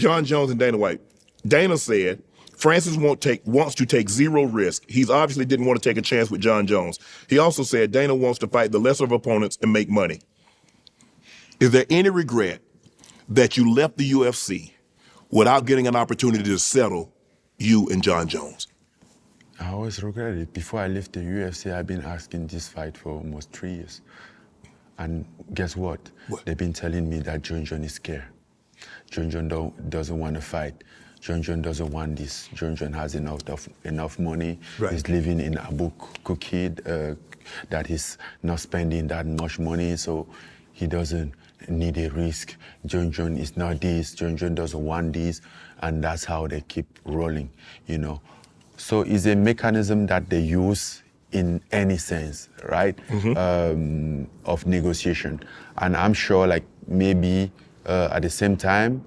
Jon Jones and Dana White. Dana said Francis wants to take zero risk. He's obviously didn't want to take a chance with Jon Jones. He also said Dana wants to fight the lesser of opponents and make money. Is there any regret that you left the UFC without getting an opportunity to settle you and Jon Jones? I always regret it. Before I left the UFC, I've been asking this fight for almost 3 years. And guess what? They've been telling me that Jon Jones is scared. Jon Jones doesn't want to fight. Jon Jones doesn't want this. Jon Jones has enough money. Right. He's living in Abu Dhabi, that he's not spending that much money, so he doesn't need a risk. Jon Jones is not this. Jon Jones doesn't want this, and that's how they keep rolling, you know. So it's a mechanism that they use in any sense, right? Of negotiation. And I'm sure, like, maybe at the same time,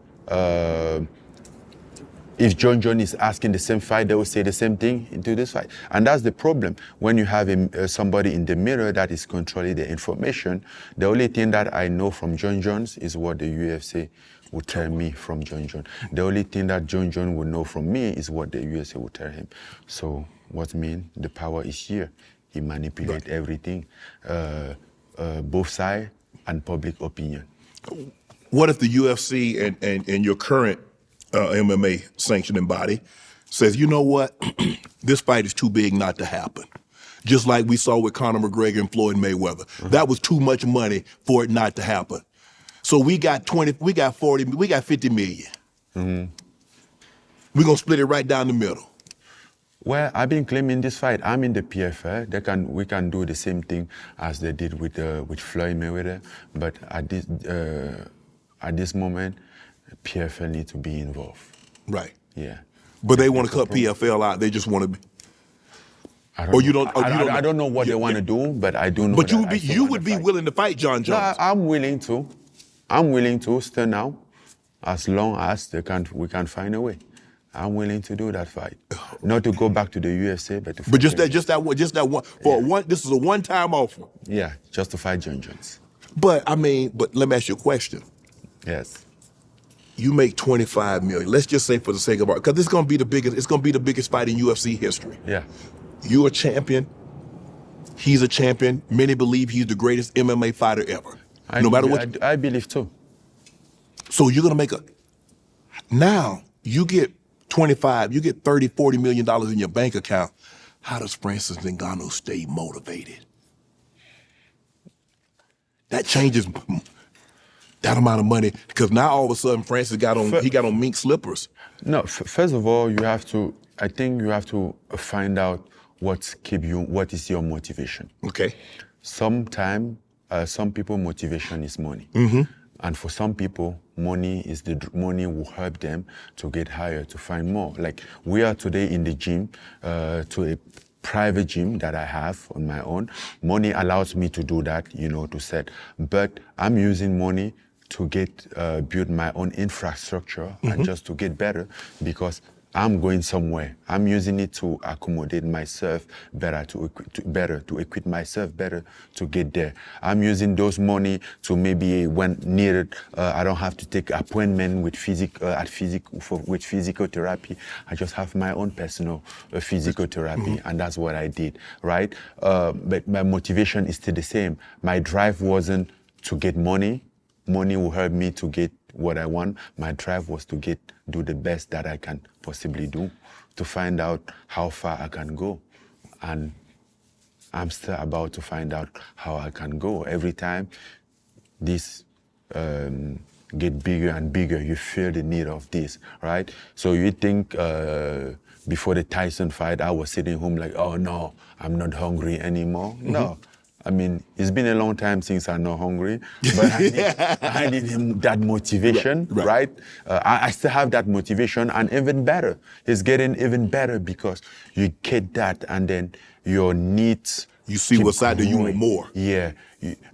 if Jon Jones is asking the same fight, they will say the same thing into this fight. And that's the problem. When you have somebody in the mirror that is controlling the information, the only thing that I know from Jon Jones is what the UFC would tell me from Jon Jones. The only thing that Jon Jones will know from me is what the UFC will tell him. So what means the power is here. He manipulates everything, both sides and public opinion. What if the UFC and your current MMA sanctioning body says, you know what, this fight is too big not to happen? Just like we saw with Conor McGregor and Floyd Mayweather. That was too much money for it not to happen. So we got 20, we got 40, we got 50 million. We're gonna split it right down the middle. Well, I've been claiming this fight. I'm in the PFL. We can do the same thing as they did with Floyd Mayweather. But at this moment, PFL need to be involved. Right. Yeah. But they want to cut PFL out. They just want to be. I don't know what they want to do, but I do know. But you would be willing to fight Jon Jones. No, I'm willing to. I'm willing to stay now, as long as we can find a way. I'm willing to do that fight, not to go back to the UFC, but to fight. But just that one. This is a one-time offer. Yeah, just to fight Jon Jones. But let me ask you a question. Yes. You make 25 million. Let's just say, for the sake of art, because it's going to be the biggest. It's going to be the biggest fight in UFC history. Yeah. You're a champion. He's a champion. Many believe he's the greatest MMA fighter ever. No matter what. I believe too. So you're going to now you get 25, you get 30, $40 million in your bank account. How does Francis Ngannou stay motivated? That changes that amount of money, because now all of a sudden Francis got on mink slippers. No, first of all, I think you have to find out what is your motivation. Okay. Sometimes, some people motivation is money. And for some people, money will help them to get higher, to find more. Like we are today in the gym, to a private gym that I have on my own. Money allows me to do that, to set. But I'm using money to build my own infrastructure and just to get better, because I'm going somewhere. I'm using it to accommodate myself better, to equip myself better to get there. I'm using those money to maybe, when needed, I don't have to take appointment with physiotherapy. I just have my own personal physiotherapy, and that's what I did, right? But my motivation is still the same. My drive wasn't to get money. Money will help me to get what I want. My drive was to do the best that I can possibly do, to find out how far I can go. And I'm still about to find out how I can go. Every time this get bigger and bigger, you feel the need of this, right? So you think before the Tyson fight, I was sitting home like, oh no, I'm not hungry anymore. No. I mean, it's been a long time since I'm not hungry, but I need that motivation, right? I still have that motivation, and even better. It's getting even better because you get that, and then your needs. You see what's out there, you want more. Yeah.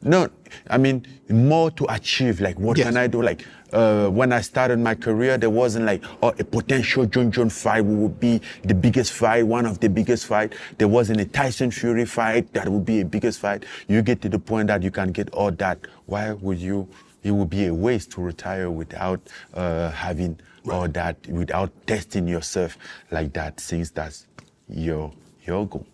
No, I mean, more to achieve. Like, what can I do? Like, when I started my career, there wasn't like, a potential Jon Jones fight would be the biggest fight, one of the biggest fight. There wasn't a Tyson Fury fight that would be a biggest fight. You get to the point that you can get all that. Why would you? It would be a waste to retire without having or that without testing yourself like that, since that's your goal.